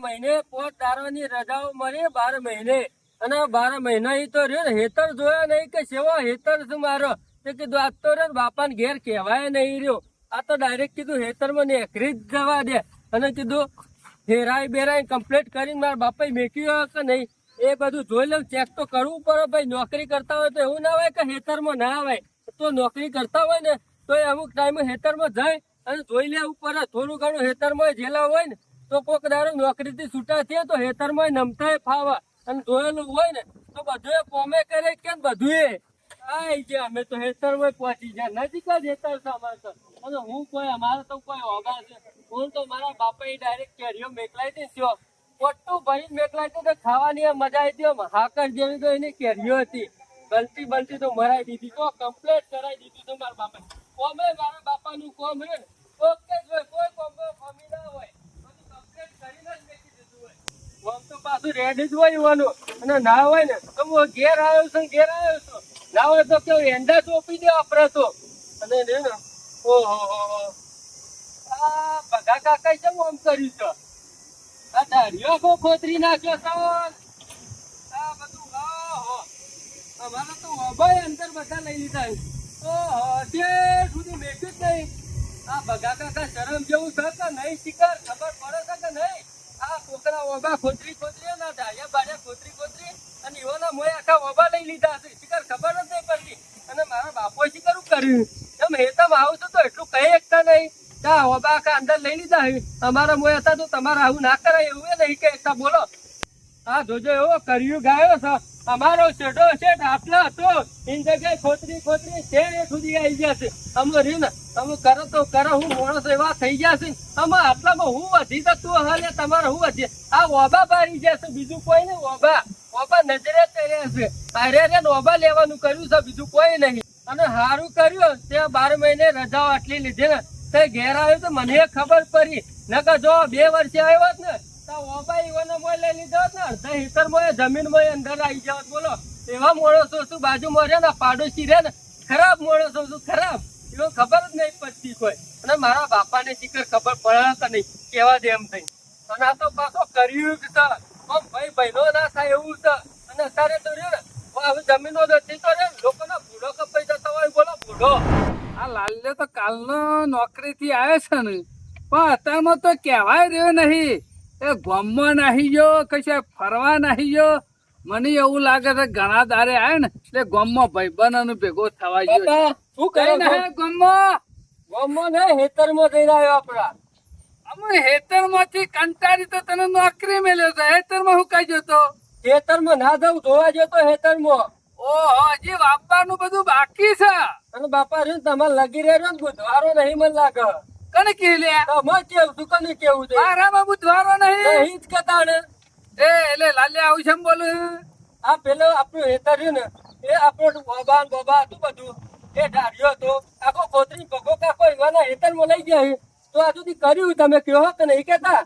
મહિને 5 દારોની રજાઓ મળી 12 મહિને અને 12 મહિના ઈ તો રહ્યો ને હેતર જોયા નહીં કે સેવા હેતર છે મારો તે કીધું આજ તો રે બાપાને ઘેર કહેવાય નહીં રહ્યો આ તો ડાયરેક્ટ કીધું હેતરમાં નેકરી જ જવા દે અને કીધું હેરાઈ બેરાઈ કમ્પ્લીટ કરીને મારા બાપાએ મેક્યું કે નહીં એ બધું જોઈ લઉં ચેક તો કરવું પડે ભાઈ નોકરી કરતા હોય તો એવું ના હોય કે હેતરમાં ના આવે તો નોકરી કરતા હોય ને તો અમુક ટાઈમે હેતરમાં જાય અને જોઈ લેવું પડે થોડું ઘણું હેતરમાં જેલા હોય ને તો કોક દાડો નોકરીથી છૂટા થયા તો હેતરમાં નમતાય ફાવા અને જોયેલું હોય ને તો બધું કોમે કરે કે બધું આઈ ગયા અમે તો હેતરમાં પહોંચી ગયા નજીક જ હેતર છે અમારે તો અને હું કોઈ અમારે તો કોઈ હોગા છે હું તો મારા બાપાએ ડાયરેક્ટ કેરીઓ મેકલાઈ દીધો પોટું ભરી મેકલાઈ તો ખાવાની મજા આવી હતી હાકર જેવી તો એની કેરીઓ હતી બનતી બનતી તો મરાઈ દીધી તો કમ્પ્લીટ કરાવી દીધું તો મારા બાપા કોમે મારા બાપાનું કોમ રે ઓકે જ હોય કોઈ કોમ કમી ના હોય બધું કમ્પ્લીટ કરીને જ મેકી દીધું હોય કોમ તો પાછું રેડી જ હોય હોવાનું અને ના હોય ને તો હું ઘેર આવ્યો છું ના હોય તો કેવું એંડા ચોપી દે આપણે તો અને ને ઓહો આ ભગા કાકા કેમ આમ કર્યું છે આ ધારિયો કો ખોતરી નાખ્યો છે આ બધું ઓહો અમારે તો ઓભાઈ અંદર બધા લઈ લીધા ઓહો તે સુધી મેક્યું જ નહીં આ ભગા કાકા શરમ જેવું છે કે નહીં શિકાર ખબર પડે છે કે નહીં આ છોકરા ઓભા ખોતરી ના ધારિયા બારિયા ખોતરી અને એવાના મોય આખા ઓભા લઈ લીધા છે શિકાર ખબર જ નહીં પડતી અને મારા બાપોએ શિકાર કર્યું એમ હેતમ આવું છું તો એટલું કહી શકતા નહીં ઓબા આખા અંદર લઈ લીધા અમારા મોય હતા તો તમારે આવું ના કરાય એવું નહીં કે એકતા બોલો હા જોજો એવો કર્યું ગાયો છે અમારો શેઠો શેઠ આટલો હતો એની જગ્યાએ ખોતરી છે એ સુધી આવી ગયા છે અમે રહ્યું ને તમે કરો તો કરો હું માણસ એવા થઈ ગયા છે અમે આટલામાં હું વધી તો તું હાલે તમારે હું વધી આ ઓબા બારી જશે બીજું કોઈ નહીં ઓબા નજરે કર્યા છે અરે ઓબા લેવાનું કર્યું છે બીજું કોઈ નહીં અને સારું કર્યું તે 12 મહિને રજાઓ આટલી લીધી ને તે ઘેર આવ્યો તો મને ખબર પડી નકર જો 2 વર્ષે આવ્યો ને તો ઓબા ઈવાનો મોય લઈ લીધો ને અડધા હીટર મોય જમીન મોય અંદર આવી જાવ બોલો એવા માણસો શું બાજુમાં રહે ને પાડોશી રહે ને ખરાબ માણસો શું ખરાબ એવો ખબર જ નહીં પડતી કોઈ અને મારા બાપાને શીખર ખબર પડે કે નહીં કેવા દે એમ થઈ અને આ તો પાછો કર્યું છે ભાઈ બહેનો ના થાય એવું છે અને અત્યારે તો રહ્યો ને હવે જમીનો નથી તો રે લોકોના બૂઢો કપાઈ જતા હોય બોલો બૂઢો આ લાલ્યો તો કાલનો નોકરી થી આવે છે ને પણ અત્યારમાં તો કહેવાય રહ્યો નહીં એ ગામમાં નાહી ગયો કશે ફરવા નાહી ગયો મને એવું લાગે છે ઘણા દારે આવે ને એટલે ગામમાં ભાઈબંધ ભેગો થવા ગયો શું કરે ગામમાં ને હેતરમાં જઈને આવ્યો આપડા અમે હેતર માંથી કંટાળી તો તને નોકરી મેલ્યો છે હેતરમાં હું કઈ જતો હેતરમાં ના જવું જોવા જતો હેતરમાં ઓહો હજી વાપવાનું બધું બાકી છે અને બાપા રે તમારે લગી રહ્યો ને બુધવારો નહીં મને લાગે કને કે લે તમે કેવું તું કને કેવું છે મારામાં બુધવારો નહીં જ કહેતા ને એટલે લાલે આવું છે બોલું આ પેલો આપણું હેતર રહ્યું ને એ આપણો બોબા હતું બધું એ ઢાર્યો હતો આખો ખોતરી ભગો કાકો એવાના હેતરમાં લઈ ગયા તો આ સુધી કર્યું તમે કહો કે નહીં કેતા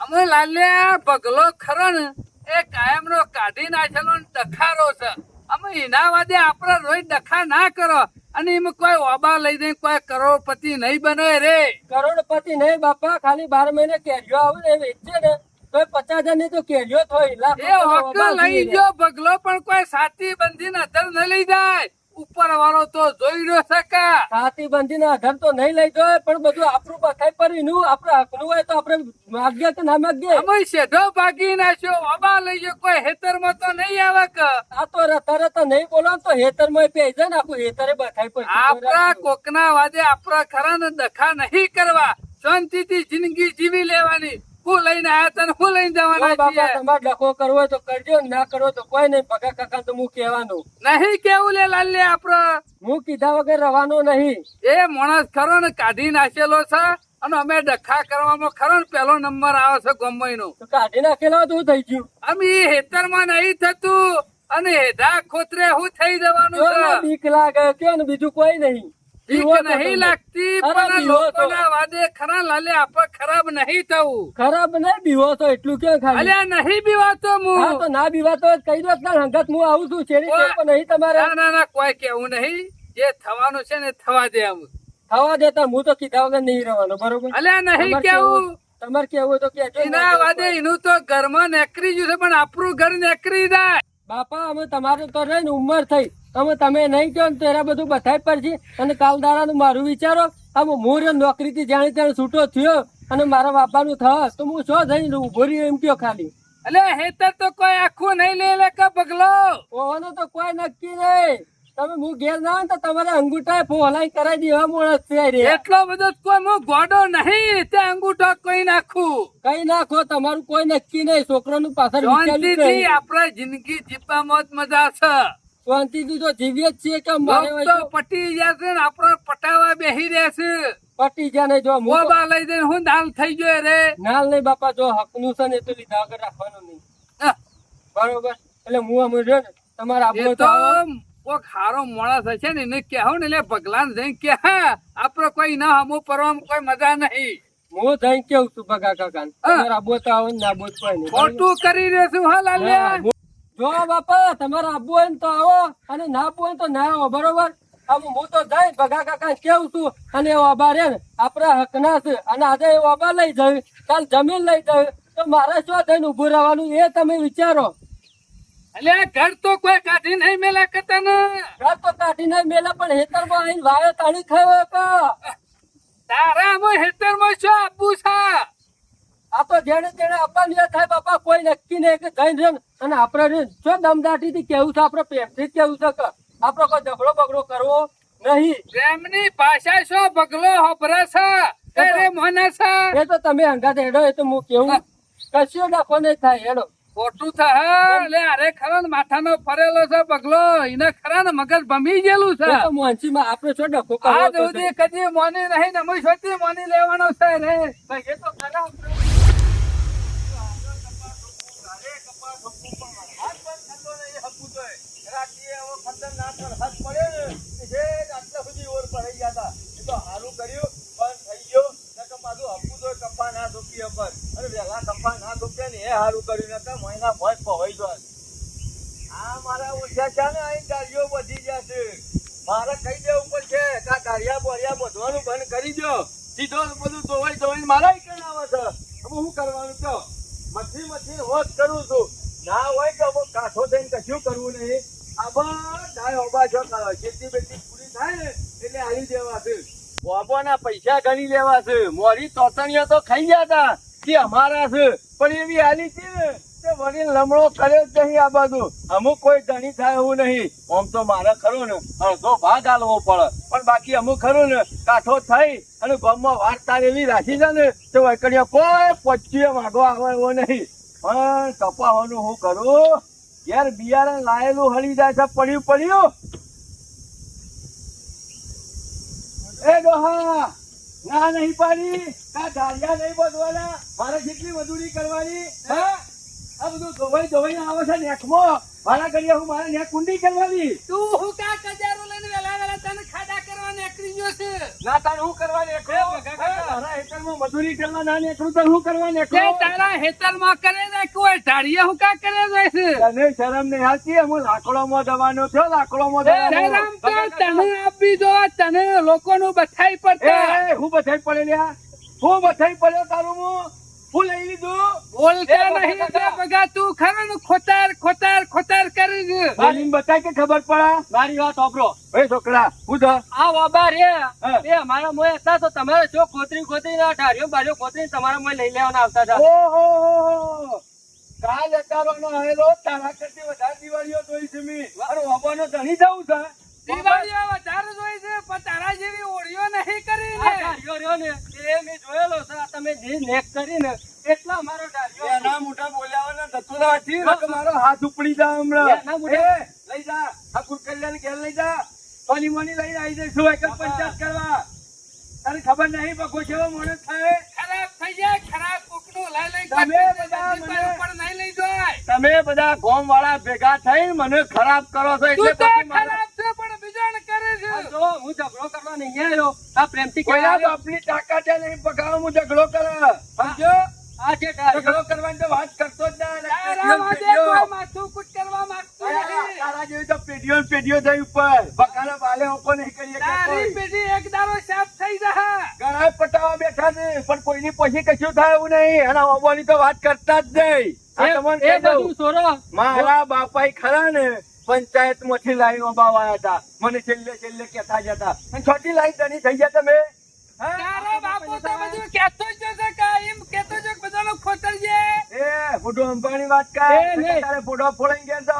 અમે લાલે પગલો ખરો ને એ કાયમ નો કાઢી નાખેલો ડખારો છે અમે એના વાદે આપડે રોજ ડખા ના કરો અને એમાં કોઈ ઓબા લઈ દે કોઈ કરોડપતિ નહીં બને રે કરોડપતિ નહીં બાપા ખાલી 12 મહિને કેરીઓ આવે ને વેચે ને તો 50,000 ની તો કેરીઓ થોઈ એ હોકો લઈ ગયો પગલો પણ કોઈ સાથી બંધી ને અધર ન લઈ જાય ઉપર વાળો તો જોઈ રહ્યો શકે સાથી બંધી ને અધર તો નહીં લઈ જાય પણ બધું આપણું બખાઈ પડીનું આપણે હકનું હોય તો આપણે માગ્ય કે ના માગ્ય અમે શેઢો ભાગી નાખ્યો ઓબા લઈ ગયો કોઈ હેતરમાં તો નહીં આવે કે આ તો તરત નહીં બોલો તો હેતરમાં પે જાય ને આખું હેતરે બખાઈ પડી આપણા કોકના વાદે આપણા ખરા ને દખા નહીં કરવા શાંતિથી જિંદગી જીવી લેવાની હું લઈને આયા તને હું લઈને જવાના બાપા તમારે ડખો કરવો તો કરજો ના કરવો તો કોઈ નહીં ભગા કાકા તો હું કહેવાનું નહીં કેવું લે લાલે આપડે હું કીધા વગર રહેવાનો નહીં એ માણસ ખરો ને કાઢી નાખેલો છે અને અમે ડખા કરવામાં ખરો ને પેલો નંબર આવે છે ગોમઈ નો કાઢી નાખેલો તો થઈ ગયું અમે હેતર માં નહીં થતું અને હેધા ખોતરે હું થઈ જવાનું છે બીક લાગે કે બીજું કોઈ નહીં નહીં લાગતી પણ લોકોના વાદે ખરા લાલે આપણે ખરાબ નહીં થવું ખરાબ નહીં બીવો તો એટલું કેમ ખાલી અલ્યા નહીં બીવાતો હું તો ના બીવાતો કહી દો હંગત હું આવું છું શેરી નહીં તમારે ના કોઈ કેવું નહીં જે થવાનું છે ને થવા દે આમ થવા દેતા હું તો કીધા વગર નહીં રહેવાનો બરોબર અલ્યા નહીં કેવું તમારે કેવું હોય તો કહેજો. એના વાદે એનું તો ઘરમાં નેકરી ગયું છે પણ આપણું ઘર નેકરી જાય. બાપા અમે તમારું તો રહી ને ઉંમર થઈ તમે નહીં કહો ને તેરા બધું બધાય પડશે અને કાલ દાડાનું મારું વિચારો. આમ હું નોકરી થી જાણે ત્યાં છૂટો થયો અને મારા બાપાનું થસ તો હું શું થઈને ઉભો રહ્યો એમ કયો ખાલી. એટલે હેતર તો કોઈ આખું નહીં લે લે કે પગલો. ઓનો તો કોઈ નક્કી નહીં. તમે હું ઘેર ના આવે તો તમારે અંગૂઠા ફોલાઈ કરાવી દેવા માણસ છે રે. એટલો બધો કોઈ હું ગોડો નહીં તે અંગૂઠો કોઈ નાખું. કઈ નાખો તમારું કોઈ નક્કી નહીં. છોકરાનું પાછળ શાંતિથી આપણે જિંદગી જીવવામાં જ મજા છે. શાંતિથી તો જીવીએ જ છીએ કે મારે લોક તો પટી જશે ને આપણો પટાવા બેહી રહેશે. પટી જા નહીં. જો મોબા લઈ જઈને હું દાલ થઈ ગયો રે. નાલ નહીં બાપા, જો હકનું છે ને એ તો લીધા વગર રાખવાનું નહીં. હા, બરોબર. એટલે હું અમે રહ્યો ને તમારે એ આપવો તો તો કોક હારો માણસ હશે ને એને કહેવો ને એટલે ભગલાન જઈને કે આપડે કોઈ ના હમું પરવામાં કોઈ મજા નહીં. હું જઈને કેવું છું બગા કાકા તમારે આબો તો આવો ને ના આબો તો કોઈ નહીં. ખોટું કરી રહ્યો છું હા લાલ્યા. જો બાપા તમારે આબુ હોય ને તો આવો અને ના આબુ હોય ને તો ના આવો. બરોબર. આમ હું તો જઈ બગા કાકા કેવું છું અને એ ઓબા રે ને આપડા હક ના છે અને આજે એ ઓબા લઈ જાય કાલ જમીન લઈ જાય તો મારે શું થઈને ઉભું રહેવાનું એ તમે વિચારો. એટલે ઘર તો કોઈ કાઢી નહીં મેલા કરતા ને. ઘર તો કાઢી નહીં મેલા પણ હેતરમાં આવીને વાયો તાણી ખાયો કા. તારા અમે હેતરમાં શું આપવું છે? આ તો જેને તેને આપવાનું થાય બાપા, કોઈ નક્કી નહીં કે જઈને રે અને આપડે શું દમદાટી થી કેવું છે, આપડે પ્રેમથી જ કેવું છે કે આપડે કોઈ ઝઘડો બગડો કરવો નહીં. પ્રેમની ભાષા શું બગલો હોભરે છે અરે મોને છે. એ તો તમે હંગાત હેડો એ તો હું કેવું કશું નાખો નહીં થાય હેડો. ખોટું થાય એટલે અરે ખરા ને માથાનો ફરેલો છે બગલો. એને ખરા ને મગજ ભમી ગયેલું છે. એ તો મોહનસિંહમાં આપણે શું ડખો કરવો આજ તો સુધી કદી મોની નહીં ને હું સોચી મોની લેવાનો છે રે. એ તો ખરા. મારે કઈ દેવું પડશે કે આ ગાળિયા બોરિયા બધવાનું બંધ કરી દો. સીધો બધું ધોવાઈ ધોવાઈ મારા ઈકણ આવે છે. હવે શું કરવાનું કહો? મથી હોશ કરું છું. ના હોય તો હવે કાઠો થઈને કશું કરવું નહીં. આ બધા ઓબા છો ખેતી બેતી પૂરી થાય ને એટલે આવી દેવા છે. ઓબોના પૈસા ગણી લેવા છે. મોરી તોતણીઓ તો ખાઈ ગયા હતા કે અમારા છે પણ એવી હાલી છે ને તે વળી લમણો કર્યો જ નહીં. આ બધું અમુક કોઈ ગણી થાય એવું નહીં. આમ તો મારે ખરું ને અડધો ભાગ આલવો પડે પણ બાકી અમુક ખરું ને કાઠો થઈ અને ગામમાં વાર્તા એવી રાખી છે ને તો વૈકડીઓ કોઈ પચીએ માગો આવે એવો નહીં. પણ કપાવાનું હું કરું? ઘેર બિયારણ લાયેલું હળી જાય છે પડ્યું. એ ડોહા ના નહીં પાડી કા ધારિયા નહીં બધવાના. મારે જેટલી મજૂરી કરવાની હા આ બધું ધોવાઈ આવે છે નેકમાં. મારા ઘડિયા હું મારે નેક કુંડી કરવાની. તું હું કા કજારો લઈને વેલા તને ખાડા કરવા નીકળી ગયો છે. ના તારે હું કરવા નેકળું? તારા હેતરમાં મજૂરી કરવા ના નેકળું તો હું કરવા તે નેકળું? તારા હેતરમાં કરે ને કોઈ ઢાળીએ હું કા કરે જાય છે. તને શરમ નહીં આવતી? હું લાકડોમાં દવાનો થયો. લાકડોમાં શરમ તો તને આપી દો. તને લોકોનું બથાઈ પડતા હું બધાઈ પડે લ્યા. હું બધાઈ પડ્યો તારું હું લઈ લીધું. બોલતા નહીં તે બગા તું ખરો ને ખોતાર કરી છે. મારીને બતાય કે ખબર પડે. મારી વાત સાંભળો. ભાઈ છોકરા હું તો આ બાબા રે એ અમારા મોય હતા તો તમારે જો ખોતરી ના ઢાર્યો બાર્યો ખોતરી તમારા મોય લઈ લેવાના આવતા હતા. ઓહો કાલ અકારવાનો આવેલો તારા કરતી વધારે દિવાળીઓ જોઈ છે મેં. મારો બાબાનો ધણી જવું છે. દિવાળીઓ વધારે જોઈ છે પણ તારા જેવી ઓળીઓ નહીં કરી આ ઢાર્યો રહ્યો ને એ મેં જોયેલો છે. આ તમે જે નેક કરી ને એટલા અમારો ઢાર્યો એના મોટા બોલાવાના થતું નથી. નકર મારો હાથ ઉપડી જા હમણાં. એના મોટા- એ, લઈ જા ઠાકુર કલ્યાણ ઘેર લઈ જા. પાણી મોની લઈને આવી જઈશું એક જ પંચાયત કરવા. તારે ખબર નહીં બગો જેવો માણસ થાય. ખરાબ થઈ જાય. ખરાબ કોકનું લઈ તમે બધા મને- ઉપર નહીં લઈ જાય. તમે બધા ગામ વાળા ભેગા થઈ મને ખરાબ કરો છો તું એટલે તો પછી મારે- ખરાબ છે પણ બીજાને કરે છે. આ જો હું ઝઘડો કરવા નહીં આવ્યો. આ પ્રેમથી કોઈના કહેવાય. બાપની તાકાત નહીં પકાવ હું ઝઘડો કરે. સમજો? આ જે ઢાર્યો ઝઘડો કરવાની તો વાત કરતો જ ના. તારા વાદે કોઈ માથું કરવા માંગતું નથી. તારા જેવી તો પેઢીઓ ને પેઢીઓ થઈ ઉપર બકાલા બાલે ઓકો નહીં કરીએ. તારી પેઢી એક દારો સાફ થઈ જશે. ઘણા પટાવા બેઠા છે પણ કોઈની પછી કશું થાય એવું નહીં અને ઓબોની તો વાત કરતા જ નહીં. આ તમને એ કહી દઉં. બધું છોરો. મારા બાપાઈ ખરા ને પંચાયત માંથી લાઈન ઓબાવાયા હતા. મને છેલ્લે કહેતા જ હતા અને છોટી લાઈન ધણી થઈ ગયા તમે. હા? તારો બાપુ તો બધું કહેતો જ છે કે એમ કહેતો છે કે બધાનો ખોતર છે. એ ફોટો અંબાણી વાત કર. એ નહીં. તારે ફોટો ફોડાઈ ગયા તો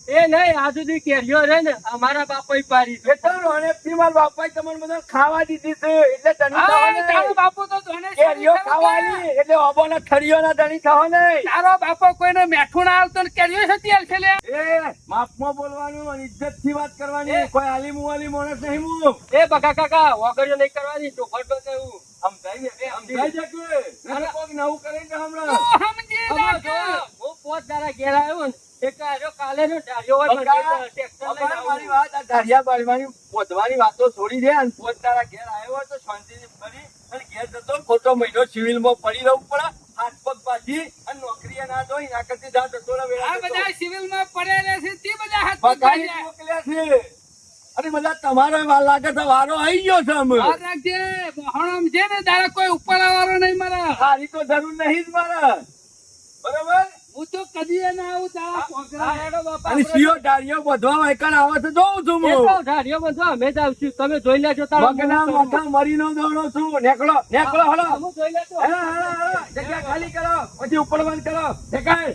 એ નહીં, આ સુધી કેરીઓ રે ને અમારા બાપોય પાડી છે. એ તો રોનેપથી મારા બાપાએ તમને બધાને ખાવા દીધી છે એટલે ધણી થવા હા, નહીં. તારો બાપુ તો ધોને કેરીઓ શેરી ખાવાની એટલે ઓબોના થળીઓના ધણી થવા નહીં. તારો બાપો કોઈને મેઠું ના આવતો ને કેરીઓ છતી હાલશે લે. એ માપમાં બોલવાનું અને ઇજ્જતથી વાત કરવાની. કોઈ આલી મુવાલી માણસ નહીં હું. એ બકા કાકા વગર નહીં કરવાની ચોખટ તો કેવું સમજાઈ ને? સમજાઈ જાય કે? અને કોક નવું કરે કે હમણાં? તું સમજી અમાર લે જો, કે. હું પોત દાડા ઘેર આવ્યો ને એક આર્યો કાલે નો ઢાળ્યો હોય પણ બકા, ટ્રેક્ટર લઈને બકા, આવું. મારી વાત આ ધારિયા બાળવાની પોતવાની વાતો છોડી દે અને પોત તારા ઘેર આવ્યો હોય તો શાંતિથી ફરી અને ઘેર જતો ને ખોટો મહિનો સિવિલમાં પડી રહેવું પડે. હાથ પગ બાંધી અને નોકરીએ ના જોઈ ના કરતી જા જતો રહે વેળા આ જતો. બધા સિવિલમાં પડેલા છે તે બધા હાથ પગ બધાએ ભાંજ્યા. મોકલ્યા છે અને બધા તમારો વાર લાગે તો વારો આવી ગયો છે અમે. યાદ રાખજે, બહોળામ છે ને તારે કોઈ ઉપર આવવાનો નહીં મારા. તારી તો જરૂર નહીં જ મારે. બરાબર? હું તો કદી ના આવું તારા હા, પોગરા. હેડો બાપા, અને આપણે સીઓ ડાળીઓ બધવા વાયકણ આવે છે જોઉં છું એ હું. તો ઢાળ્યો બધો અમે જ આવશું. તમે જોઈ લેજો તારો મગના માથા મરીનો દોડો છું. નેકળો હળો. અમે જોઈ લેજો. હેલો, જગ્યા ખાલી કરો પછી ઉપર બંધ કરો. દેખાય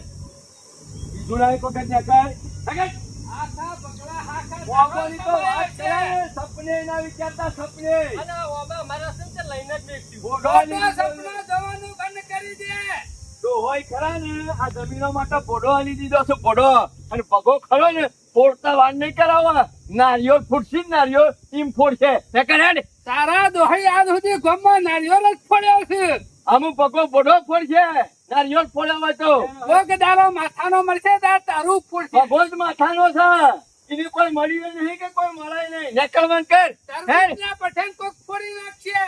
બીજું ના એક વખત દેખાય. દેખાય? આખા બગલા, આખા વાગોની તો વાત છે. કરે. સપને ના વિચારતા સપને. અને ઓબા મારા શું છે લઈને જ બેસ્યું. બોડોની ખોટા સપના જોવાનું બંધ કરી દે. તો હોય ખરા ને આ જમીનો માટે બોડો આલી દીધો છે બોડો. અને પગો ખરો ને ફોડતા વાર નહીં કરાવવા. નારિયેળ ફૂટશે ને નારિયેળ ઈમ ફોડશે. દેખાય હેડ. તારા દોહી આજ સુધી ગામમાં નારિયેળ જ ફોડ્યો છે. અમુક પગો બોડો ફોડશે. નારિયેળ ફોડ્યા હોય તો કોક દાડો માથાનો મળશે તાર તારું ફૂટશે. ભગોજ માથાનો છે. એની કોઈ મળી નહીં કે કોઈ મળે નહીં. નેકળવાન કર. તારું હેડ. ના પઠાણ કોક ફોડી નાખશે.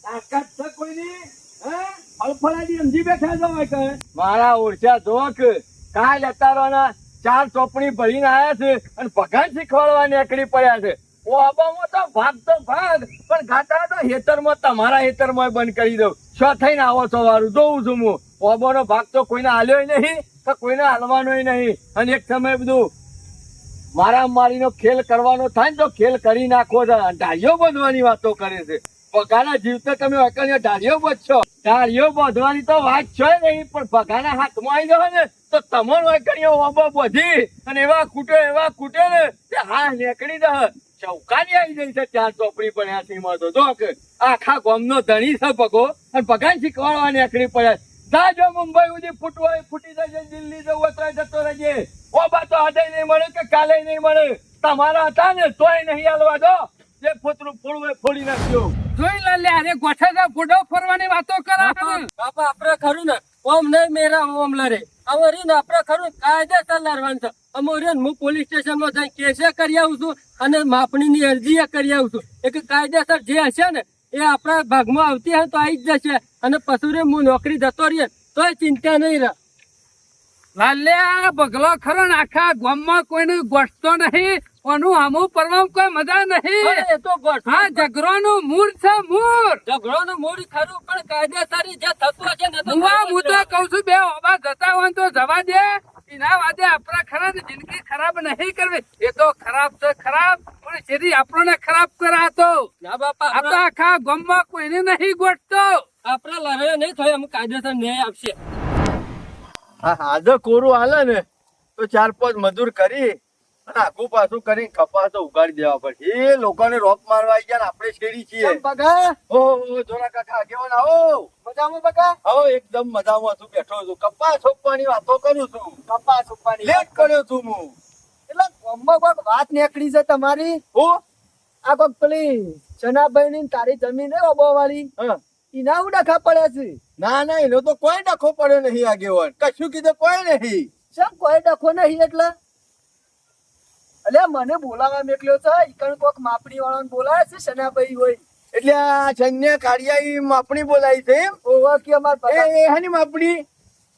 તાકાત છે કોઈની? હે? અળફળાની સમજી બેઠા છો હોય કે? મારા ઓળખ્યા જોક કાલ અતારોના 4 ચોપડી ભરીને આયા છે અને ભગવાન શીખવાડવા નીકળી પડ્યા છે. ઓ આબામાં તો ભાગ પણ ઘાટા તો હેતરમાં તમારા હેતરમાં બંધ કરી દઉં. શું થઈને આવો છો વારું જોઉં છું હું. ઓબાનો ભાગ તો કોઈને હાલ્યો નહીં તો કોઈને હાલવાનો નહીં. અને એક સમય બધું મારા મારીનો ખેલ કરવાનો થાય ને તો ખેલ કરી નાખો છો. ઢાળીઓ બાંધવાની વાતો કરે છે. પગાના જીવતા તમે અકલ્યા ઢાળીઓ બાંધશો. ઢાળીઓ બાંધવાની તો વાત છે નહીં પણ પગાના હાથમાં આવી જાવ ને તો તમારો અકલ્યો ઓબો બધી અને એવા કૂટે ને તે હા નીકળી જાય. ચૌકાની આવી જાય છે 4 ચોપડી પણ આથીમાં તો જો કે આખા ગામનો ધણી છે પગો અને પગાન શીખવાડવા નીકળી પડ્યા. જાજો મુંબઈ સુધી ફૂટવો હોય ફૂટી જશે. દિલ્હી જવું હોય તોય જતો રહેજે. ઓબા તો આજે નહીં મળે કે કાલે નહીં મળે. તમારા હતા ને તોય નહીં હાલવા દો. જે ફોતરું ફોડવું હોય ફોડી નાખજો. જોઈ લે લે અરે ગોઠા ફોટો ફરવાની વાતો કરે બાપા આપણે ખરું ને ઓમ નહીં મેરા ઓમ લડે. અમારી ને આપણે ખરું કાયદેસર લડવાનું છે. અમારે હું પોલીસ સ્ટેશનમાં જઈને કેસે કરી આવું છું અને માપણીની અરજી કરી આવું છું. એક કાયદેસર જે હશે ને એ આપણા ભાગમાં આવતી હશે તો આવી જ જશે. અને પછી હું નોકરી જતો રહીએ તોય ચિંતા નહીં રહે. લાલ્યા બગલો ખરો ને આખા ગામમાં કોઈને ગોઠતો નહીં. ઓનું આમું પરવામાં કોઈ મજા નહીં. અરે એ તો ગોઠ. હા ઝઘડોનું મૂળ છે મૂળ. ઝઘડોનું મૂળ ખરું પણ કાયદેસર જે થતું હશે ને તો હું તો કઉ છું બે ઓબા જતા હોય તો જવા દે. એના વાદે આપણા ખરા ને જિંદગી ખરાબ નહીં કરવી. એ તો ખરાબ છે ખરાબ પણ જેથી આપણને ખરાબ કરાતો. ના બાપા આ તો આખા ગામમાં કોઈને નહીં ગોઠતો. આપણે લડાઈ નહીં થાય અમે કાયદેસર ન્યાય આપશે. આજે કોરું હાલે ને તો 4-5 મજૂર કરી અને આખું પાછું કરી કપાસ તો ઉગાડી દેવા પડશે. એ લોકોને રોપ મારવા આવી ગયા ને આપણે શેરી છીએ. ઓહો જોરા કાકા આગેવાન આવો. મજામાં બકા? આવો એકદમ મજામાં છું. બેઠો છું કપાસ સોંપવાની વાતો કરું છું. કપાસ સોંપવાની લેટ કર્યો છું હું. એટલે ગામમાં કોઈક વાત નીકળી છે તમારી. હું આ કોઈક પેલી ચનાભાઈ ની તારી જમીન હે ઓબો વાળી હા. એના ઉડાખા પડ્યા છે. ના એનો તો કોઈ ડખો પડ્યો નહીં આગેવાન. કશું કીધું કોઈ નહીં. શેમ કોઈ ડખો નહીં એટલે અલે મને બોલાવા મેકલ્યો છે. ઈકણ કોક માપણી વાળાને બોલાવે છે ચનાભાઈ હોય એટલે આ છન્યા કાળિયા માપણી બોલાય છે એમ? ઓવા કે અમાર પગા એ હાની માપણી?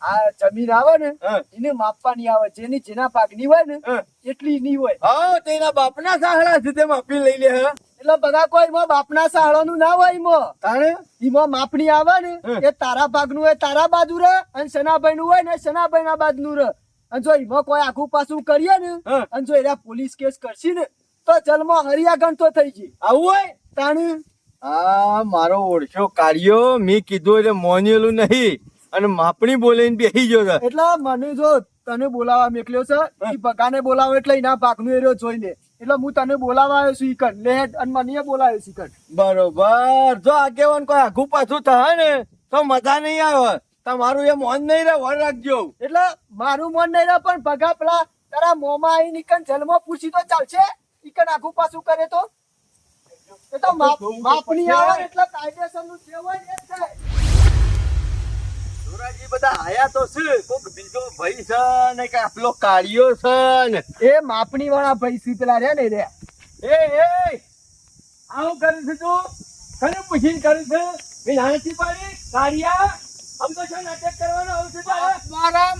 આ જમીન આવે ને હા. એને માપવાની આવે. જેના પાકની હોય ને હા. એટલી નહીં હોય. હા તેના બાપના સાહડા છે તે માપી લઈ લે. હા. એટલે બધા કોઈ એમાં બાપના સહારાનું ના હોય એમાં તાણે એમાં માપણી આવે ને એ તારા ભાગનું હોય તારા બાજુ રહે અને સનાભાઈ નું હોય ને સનાભાઈ ના બાજુ રહે અને જો એમાં કોઈ આખું પાછું કરીએ ને અને જો એના પોલીસ કેસ કરશી ને તો જલમાં હરિયા ગણતો થઈ ગઈ આવું હોય તાણી આ મારો ઓળખ્યો કાર્યો મેં કીધું એટલે મોનેલું નહીં અને માપણી બોલીને બેસી ગયો છે. એટલે મને જો તને બોલાવા મેકલ્યો છે ઈ બગાને બોલાવો એટલે એના ભાગનું એરિયો જોઈ લે એટલે હું તને બોલાવા આવ્યો છું ઈકન લે અને મને બોલાવ્યો છે ઈકન બરોબર જો આગેવાન કોઈ આઘું પાછું થાય ને તો મજા નહીં આવે તમારું એ મોન નહીં રહે વળ રાખજો. એટલે મારું મન નહીં રહે પણ ભગા પેલા તારા મોમાં આવીને ઈકન જલમાં પૂછી તો ચાલશે ઈકન આખું પાછું કરે તો એ તો માપણી આવે એટલે કાયદેસરનું જે હોય ને એ જ થાય. ધોરાજી બધા આયા તો છે કોક બીજો ભાઈ છે ને કે આપલો કાળિયો છે ને એ માપણી વાળા ભાઈ સી પેલા રે ને રે એ આવું કરે છે તું કને પૂછીને કરે છે મેં નાનથી પાડી કાળિયા આમ તો છે નાટક કરવાનો આવું છે તારે?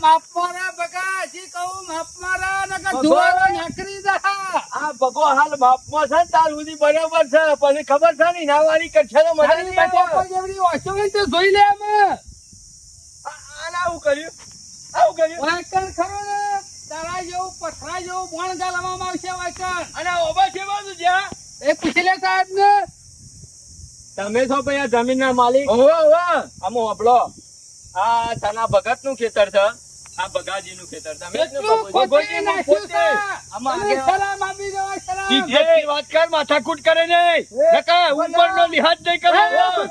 માપ મારા બગા હજી કહું માપ મારા નકર ધુવારો નાખરી દા. આ ભગો હાલ બાપમાં છે ને તાર સુધી બરાબર છે પછી ખબર છે ને નાવારી કરશે તો મને મારી નહીં આવે. બચા જેવડી ઓછો હોય તો જોઈ લે અમે આને આવું કર્યું વાયકણ ખરો ને તારા જેવું પથરા જેવું ભણ ગાલવામાં આવશે વાયકણ. અને ઓબા છે બાજુ જ્યાં એ પૂછી લે સાહેબ ને. તમે છો ભાઈ આ જમીન ના માલિક? ઓહો આમો આપલો આ તાના ભગત નું ખેતર છે આ બગાજી નું ખેતર તમે જ ને એટલું ભગોજી? ખોટી નાખ્યું છે. આમાં તમે આગળ- સલામ આપી દો સલામ. સીધેથી વાત કર માથાકૂટ કરે નહીં નકા ઉપરનો લિહાજ નહીં કરે.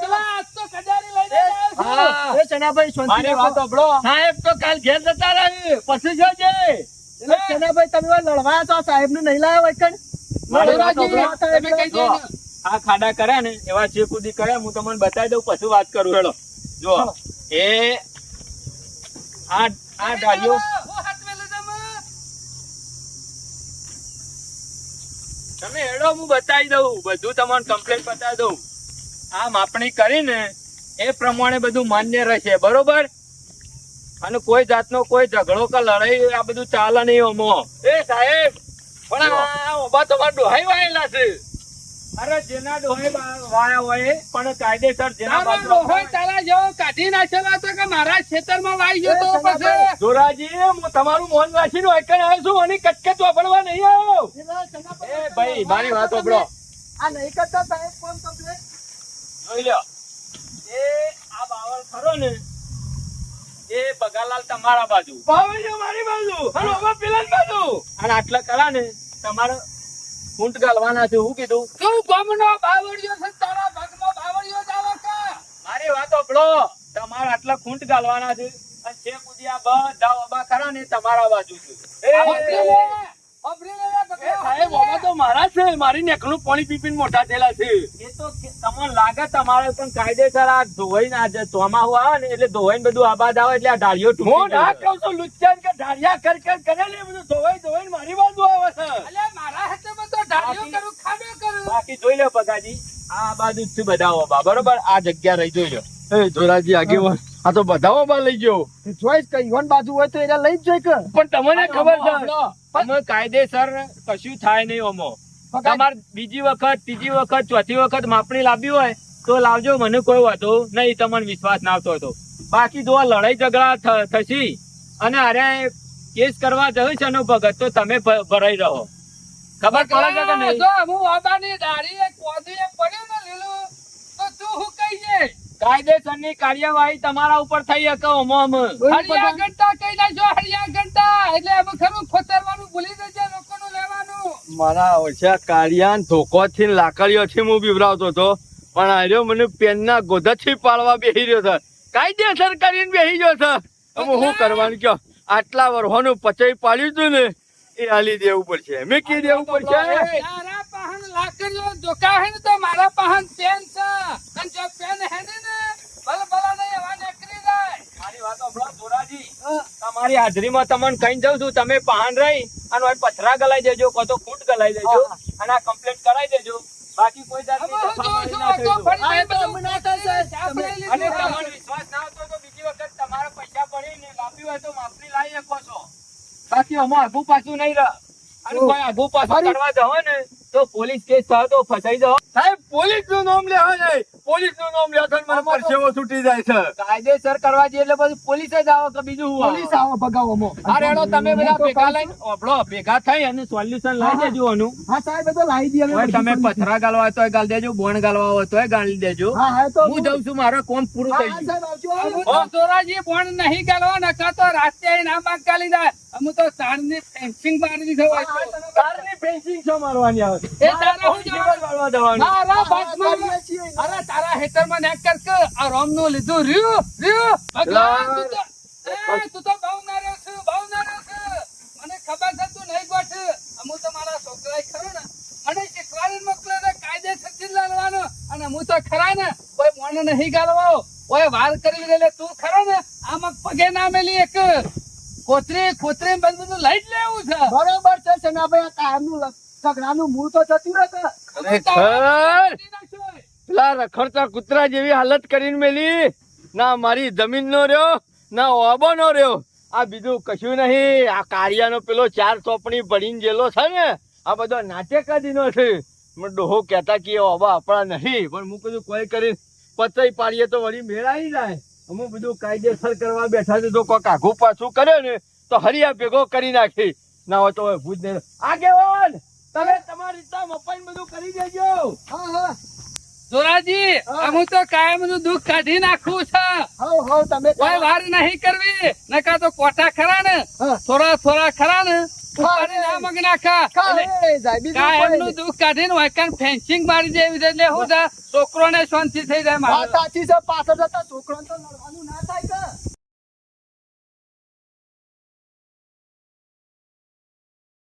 પેલા આજ તો કડારી લઈને આવ્યો છું. હા. એ ચનાભાઈ શાંતિ મારી વાત રાખો. સાંભળો. સાહેબ તો કાલ ઘેર જતા રહે પછી જોજે. એટલે ચનાભાઈ તમે લડવાયા તો સાહેબ ને નહીં લાવ્યા વૈકણ મારી વાત ધોરાજી, સાંભળો. તમે કહી દો ને. આ ખાડા કરે ને એવા જે કુદી કરે હું તમને બતાવી દઉં પછી વાત કરું હેડો જો એ આ ડાળીઓ હું હાથ મેલે તમે. તમે હેડો હું બતાવી દઉં બધું તમને કમ્પ્લેટ બતાવી દઉં આ માપણી કરીને એ પ્રમાણે બધું માન્ય રહેશે બરોબર અને કોઈ જાતનો કોઈ ઝઘડો કે લડાઈ આ બધું ચાલે નહીં ઓમો. એ સાહેબ પણ આ ઓબા તમારા ડોહાઈ વાયેલા છે. અરે જેના ડોહાઈ વાયા હોય પણ કાયદેસર જેના તારા બાજુ ડોહોય તારા જેવો કાઢી નાખેલો હતો કે મારા ખેતરમાં વાઈ ગયો તો પછી જોરાજી હું તમારું મોન રાખીને વાયકણ આવ્યો છું અને કચકચ વાપરવા નહીં આવ્યો. એ ભાઈ મારી વાત સાંભળો. આ નહીં કરતા સાહેબ ફોન કમ્પ્લેટ જોઈ લ્યો એ આ બાવળ ખરો ને એ બગાલાલ તમારા બાજુ બાવળિયો મારી બાજુ અને ઓમાં પેલા બાજુ અને આટલા કરા ને તમારે ઊંટ ગાલવાના છે હું કીધું તું ગમનો બાવળિયો છે તારા ભાગમાં બાવળિયો જ આવે કે મારી વાત સાંભળો તમારે આટલા ખૂંટ ગાલવાના છે અને જે કુદી આ બધા ઓબા ખરા ને તમારા બાજુ છે. અભરી લે અભરી લે એ બગા. સાહેબ ઓબા તો મારા છે મારી નેકનું પાણી પીપીને મોટા થયેલા છે. એ તો તમને લાગે તમારે પણ કાયદેસર આ ધોવાઈને આ જે ચોમાહું આવે ને એટલે ધોવાઈને બધું આબાદ આવે એટલે આ ઢાળીઓ તૂટી હું ના કહું છું લુચ્ચાન કે ઢાળિયા કરે ને બધું ધોવાઈને મારી બાજુ આવે છે. અલ્યા મારા હાથે તો ઢાળિયો કરું ખાડો કરું. બાકી જોઈ લો પગાજી આ બાજુ જ બધા ઓબા બરોબર આ જગ્યા રહી જોઈ લો. એ જોરાજી આગેવાન આ તો બધા ઓબા લઈ ગયો ચોઈસ કઈ વન બાજુ હોય તો એને લઈ જ જોઈ કે પણ તમને ખબર છે તમે કાયદેસર કશું થાય નહીં ઓમો. તમારે બીજી વખત ત્રીજી વખત ચોથી વખત માપણી લાવવી હોય તો લાવજો મને કોઈ વાંધો નહીં તમને વિશ્વાસ ના આવતો હતો. બાકી જો આ લડાઈ ઝઘડા થશી અને અરે કેસ કરવા જવું છે ને ભગત તો તમે ભરાઈ રહો. ખબર પડે છે કે નહીં? જો હું વાબાની દાઢી એક પોધી એક પડ્યું ને લીલું તો તું હું કહીએ કાયદેસરની કાર્યવાહી તમારા ઉપર થઈ શકે ઓમો અમે. હરિયા ઘંટા કહી નાખજો હરિયા ઘંટા એટલે અમે ખરું ખોતરવાનું ભૂલી જજે લોકોનું લેવાનું. મારા ઓછા કાળિયાન ધોકોથી ને લાકડીઓથી હું બીવરાવતો હતો પણ આર્યો મને પેનના ગોધાથી પાડવા બેહી રહ્યો છે. કાયદેસર કરીને બેહી ગયો છે. હવે હું કરવાનું કયો આટલા વર્ષોનું પચાઈ પાડ્યું હતું ને એ હાલી દેવું પડશે મેકી દેવું પડશે. તારા પાહન લાકડીઓ ધોકા હે ને તો મારા પાહન પેન છે અને જો પેન હે ને ભલા નહીં હવા નીકળી જાય. મારી વાત સાંભળો જોરાજી તમારી હાજરીમાં તમને કઈ જાઉં છું તમે પહાણ રહી અને હવે પથરા ગલાઈ દેજો કો તો ખૂંટ ગલાઈ દેજો અને આ કમ્પ્લીટ કરાવી દેજો. બાકી કોઈ જાતની હવે હું તફાવત જોઉં ના છું થજો. ફરી આ તો બધું મને ના થાય, સાહેબ. સાંભળી લીધું. અને તમને વિશ્વાસ ના આવતો તો બીજી વખત તમારા પૈસા પડીને લાવ્યું હોય તો માપણી લાવી શકો છો. બાકી આમાં આગુ પાછું નહીં રહે અને કોઈ આગુ પાછું કરવા જાઓ ને તો પોલીસ કેસ થાય તો ફસાઈ જાઓ. પોલીસનું નામ લેવા નહીં. પોલીસનું નામ લેતો ને મને પરસેવો છૂટી જાય છે. કાયદેસર કરવા જઈએ એટલે પછી પોલીસે જ આવો કે બીજું હું પોલીસ આવો ભગાવવામાં. આ રેડો તમે બધા હું તો ભેગા કહું લઈને ઓભળો, ભેગા થઈ અને સોલ્યુશન લાવી દેજો આનું. હા સાહેબ એ તો લાવી દઈએ અમે ઓય બધું તમે કરીશું. પથરા ગાલવા હોય તોય ગાલ દેજો, બોણ ગાલવા હોય તોય ગાળી દેજો. હા હા તો હું જઉં છું, મારો કોમ પૂરું હા, થઈ હા, ગયું. સાહેબ આવજો. હું તો ધોરાજી બોણ નહીં ગાલવા, નકા તો રાતે ના માગ ગાલી જાય. અમુ તો તારની ફેન્સિંગ મારી દીધો હોય તો. તારની ફેન્સિંગ શું મારવાની આવે? એ તારા હું જીવન જવાનું? વાળવા જવાનું. મારા બાપમાં કરીએ છીએ. અરે તારા હેતરમાં નાક કર કે આ રોમનું લીધું રહ્યું ભગવાન તું તો તું તો બહુ નાર્યો છે, બહુ નાર્યો છે. મને ખબર છે તું નહીં ગોઠ. અમુ તો મારા છોકરા ખરો ને મને શીખવાડીને મોકલે છે કાયદેસરથી જ લાવવાનો. અને હું તો ખરા ને કોઈ મોને નહીં ગાલવો, કોઈ વાર કરી લે. તું ખરો ને આમાં પગે ના મેલી એક ખોતરી બધું લઈ જ લેવું છે. બરોબર છે સનાભાઈ, આ કાયમનું ઝઘડાનું મૂળ તો જતું રહે. ખરેખર પેલા રખડતા કૂતરા જેવી હાલત કરીને મેલી. ના મારી જમીન નો રહ્યો, ના ઓબો નો રહ્યો. આ બીજું કશું નહીં. આ કાળિયાનો પેલો 4 ચોપડી ભરીને જેલો છે ને, આ બધો નાટ્યકાદીનો છે. મને ડોહો કહેતા કે એ ઓબા આપણા નહીં, પણ હું કીધું કોઈ કરીને પચાઈ પાડીએ તો વળી મેળાઈ જાય. અમુક બધું કાયદેસર કરવા બેઠા છે, તો કોક આઘું પાછું કરે ને તો હરિયા ભેગો કરી નાખી. ના હોય તો ભૂજ ને આગેવાન તમે તમારી રીતના મપાઈને બધું કરી દેજો. હા હા જોરાજી અમુ તો કાયમનું દુઃખ કાઢી નાખવું છે. હવ હવ તમે કોઈ વાર નહીં કરવી, નકા તો કોઠા ખરા ને હા. થોડા ખરા ને ઉપાડી ના મગ નાખા. ખાવે જાય બીજું કોઈ કાયમનું નહીં. દુઃખ કાઢીને વાયકાન ફેન્સિંગ મારી દેવી છે. એટલે શું છે છોકરોને શાંતિ થઈ જાય વાત મારે. સાચી છે, પાછળ જતા છોકરાને તો લડવાનું ના થાય કે